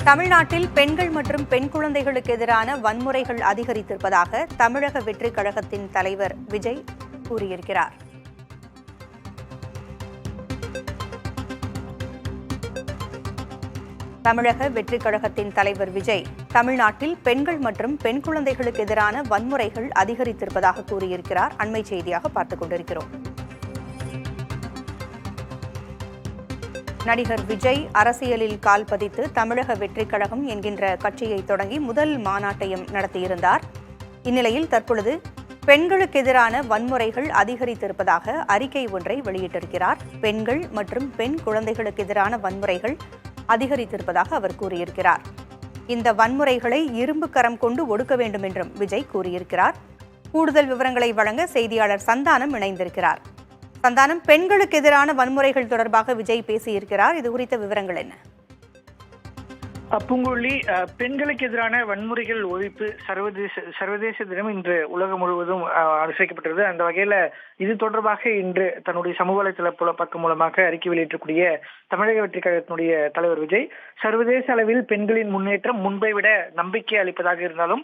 தமிழ்நாட்டில் பெண்கள் மற்றும் பெண் குழந்தைகளுக்கு எதிரான வன்முறைகள் அதிகரித்திருப்பதாக தமிழக வெற்றிக் கழகத்தின் தலைவர் விஜய் கூறியிருக்கிறார். தமிழக வெற்றிக் கழகத்தின் தலைவர் விஜய் தமிழ்நாட்டில் பெண்கள் மற்றும் பெண் குழந்தைகளுக்கு எதிரான வன்முறைகள் அதிகரித்திருப்பதாக கூறியிருக்கிறார். அண்மை செய்தியாக பார்த்துக் கொண்டிருக்கிறோம். நடிகர் விஜய் அரசியலில் கால் பதித்து தமிழக வெற்றிக் கழகம் என்கின்ற கட்சியை தொடங்கி முதல் மாநாட்டையும் நடத்தியிருந்தார். இந்நிலையில் தற்பொழுது பெண்களுக்கு எதிரான வன்முறைகள் அதிகரித்திருப்பதாக அறிக்கை ஒன்றை வெளியிட்டிருக்கிறார். பெண்கள் மற்றும் பெண் குழந்தைகளுக்கு எதிரான வன்முறைகள் அதிகரித்திருப்பதாக அவர் கூறியிருக்கிறார். இந்த வன்முறைகளை இரும்பு கரம் கொண்டு ஒடுக்க வேண்டும் என்றும் விஜய் கூறியிருக்கிறார். கூடுதல் விவரங்களை வழங்க செய்தியாளர் சந்தானம் இணைந்திருக்கிறார். சந்தானம், பெண்களுக்கு எதிரான வன்முறைகள் தொடர்பாக விஜய் பேசியிருக்கிறார். இது குறித்த விவரங்கள் என்ன? பூங்குழலி, பெண்களுக்கு எதிரான வன்முறைகள் ஒழிப்பு சர்வதேச தினம் இன்று உலகம் முழுவதும் அனுசரிக்கப்பட்டது. அந்த வகையில இது தொடர்பாக இன்று தன்னுடைய சமூக வலைதள பக்கம் மூலமாக அறிக்கை வெளியிட்டக்கூடிய தமிழக வெற்றிக் கழகத்தினுடைய தலைவர் விஜய், சர்வதேச அளவில் பெண்களின் முன்னேற்றம் முன்பை விட நம்பிக்கை அளிப்பதாக இருந்தாலும்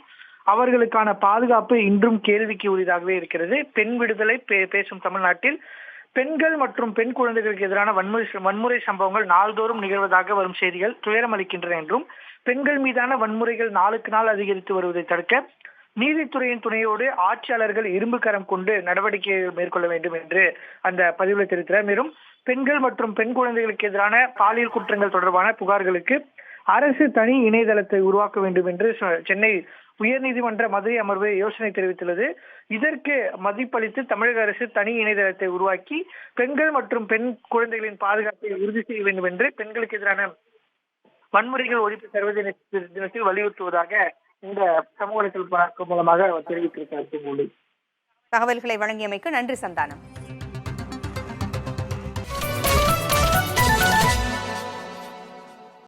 அவர்களுக்கான பாதுகாப்பு இன்றும் கேள்விக்கு உரியதாகவே இருக்கிறது. பெண் விடுதலை பேசும் தமிழ்நாட்டில் பெண்கள் மற்றும் பெண் குழந்தைகளுக்கு எதிரான வன்முறை சம்பவங்கள் நாள்தோறும் நிகழ்வதாக வரும் செய்திகள் துயரம் அளிக்கின்றன என்றும், பெண்கள் மீதான வன்முறைகள் நாளுக்கு நாள் அதிகரித்து வருவதை தடுக்க நீதித்துறையின் துணையோடு ஆட்சியாளர்கள் இரும்பு கரம் கொண்டு நடவடிக்கை மேற்கொள்ள வேண்டும் என்று அந்த பதிவில் தெரிவித்தார். மேலும் பெண்கள் மற்றும் பெண் குழந்தைகளுக்கு எதிரான பாலியல் குற்றங்கள் தொடர்பான புகார்களுக்கு அரசு தனி இணையதளத்தை உருவாக்க வேண்டும் என்று சென்னை உயர்நீதிமன்ற மதுரை அமர்வு யோசனை தெரிவித்துள்ளது. இதற்கு மதிப்பளித்து தமிழக அரசு தனி இணையதளத்தை உருவாக்கி பெண்கள் மற்றும் பெண் குழந்தைகளின் பாதுகாப்பை உறுதி செய்ய வேண்டும் என்று பெண்களுக்கு எதிரான வன்முறைகள் ஒழிப்பு சர்வதேச தினத்தில் வலியுறுத்துவதாக இந்த சமூக வலைதள மூலமாக தெரிவித்திருக்கிறார். தகவல்களை வழங்கியமைக்கு நன்றி சந்தானம்.